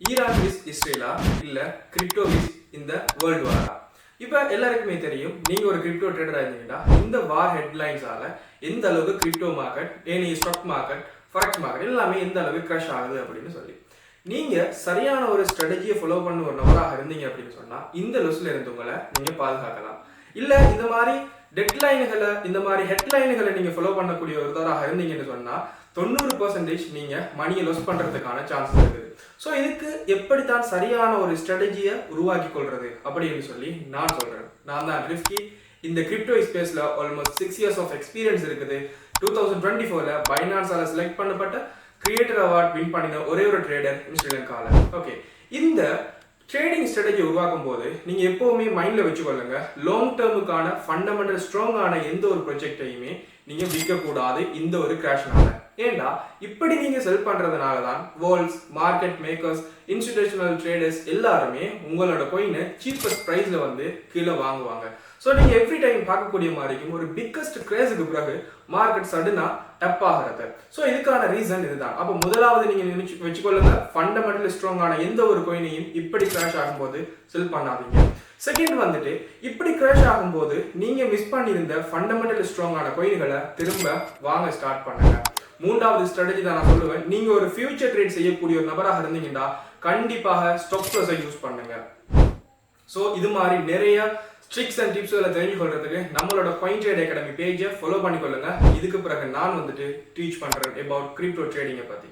Iran விஸ் இஸ்ரேலா இல்ல crypto விஸ் இந்த world வாரா? இப்போ எல்லாருக்குமே தெரியும், நீங்க ஒரு கிரிப்டோ ட்ரேடரா இருந்தீங்கன்னா இந்த வார் ஹெட்லைன்ஸால எந்த அளவுக்கு crypto market, any stock market, forex market எல்லாமே எந்த அளவுக்கு கிரஷ் ஆகுது அப்படின்னு சொல்லி. நீங்க சரியான ஒரு ஸ்ட்ராட்டஜியை ஃபாலோ பண்ண ஒரு நபராக இருந்தீங்க அப்படின்னு சொன்னா இந்த லொஸ்ல இருந்தவங்களை நீங்க பாதுகாக்கலாம். இல்ல இந்த மாதிரி டெட்லைன்களை, இந்த மாதிரி ஹெட்லைன்களை நீங்க ஃபாலோ பண்ணக்கூடிய ஒருத்தராக இருந்தீங்கன்னு சொன்னா 90% நீங்க மணியை லொஸ் பண்றதுக்கான சான்சஸ் இருக்குது. ஸோ இதுக்கு எப்படித்தான் சரியான ஒரு ஸ்ட்ராட்டஜியை உருவாக்கி கொள்றது அப்படின்னு சொல்லி நான் சொல்றேன். நான் தான் ரிஸ்கி. இந்த கிரிப்டோ ஸ்பேஸ்ல ஆல்மோஸ்ட் 6 years ஆஃப் எக்ஸ்பீரியன்ஸ் இருக்குது. 2024ல பைனான்ஸால செலக்ட் பண்ணப்பட்ட கிரியேட்டர் அவார்ட் வின் பண்ணின ஒரே ஒரு ட்ரேடர் ஸ்ரீலங்கால. ஓகே, இந்த ட்ரேடிங் ஸ்ட்ராட்டஜி உருவாக்கும் போது நீங்க எப்பவுமே மைண்ட்ல வச்சுக்கொள்ளுங்க, லாங் டேர்முக்கான ஃபண்டமெண்டல் ஸ்ட்ராங்கான எந்த ஒரு ப்ராஜெக்டையுமே நீங்க விற்க கூடாது இந்த ஒரு கிராஷ்னால. ஏன்னா இப்படி நீங்க செல் பண்றதுனால தான் world's market makers, institutional traders எல்லாருமே உங்களோட கோயினை சீப்பஸ்ட் பிரைஸ்ல வந்து கீழே வாங்குவாங்க. ஸோ நீங்க எவ்ரி டைம் பார்க்கக்கூடிய மாதிரிக்கும் ஒரு பிக்கஸ்ட் கிரேஸுக்கு பிறகு மார்க்கெட் சடனா டப் ஆகிறது. ஸோ இதுக்கான ரீசன் இதுதான். அப்போ முதலாவது நீங்க வச்சுக்கொள்ளுங்க, ஃபண்டமெண்டல் ஸ்ட்ராங்கான எந்த ஒரு கோயினையும் இப்படி கிராஷ் ஆகும்போது செல் பண்ணாதீங்க. செகண்ட் வந்துட்டு, இப்படி கிராஷ் ஆகும்போது நீங்க மிஸ் பண்ணியிருந்த ஃபண்டமெண்டல் ஸ்ட்ராங்கான கோயின்களை திரும்ப வாங்க ஸ்டார்ட் பண்ணுங்க. மூன்றாவது ஸ்ட்ராட்டஜி தான் நான் சொல்லுவேன், நீங்க ஒரு ஃபியூச்சர் ட்ரேட் செய்யக்கூடிய ஒரு நபராக இருந்தீங்கன்னா கண்டிப்பாக ஸ்டாப் லாஸை யூஸ் பண்ணுங்க. ஸோ இது மாதிரி நிறைய ட்ரிக்ஸ் அண்ட் டிப்ஸ்களை தெரிஞ்சு கொள்றதுக்கு நம்மளோட காயின் ட்ரேட் அகாடமி பேஜை ஃபாலோ பண்ணிக்கொள்ளுங்க. இதுக்கு பிறகு நான் வந்துட்டு டீச் பண்றேன் அபவுட் கிரிப்டோ ட்ரேடிங்கை பத்தி.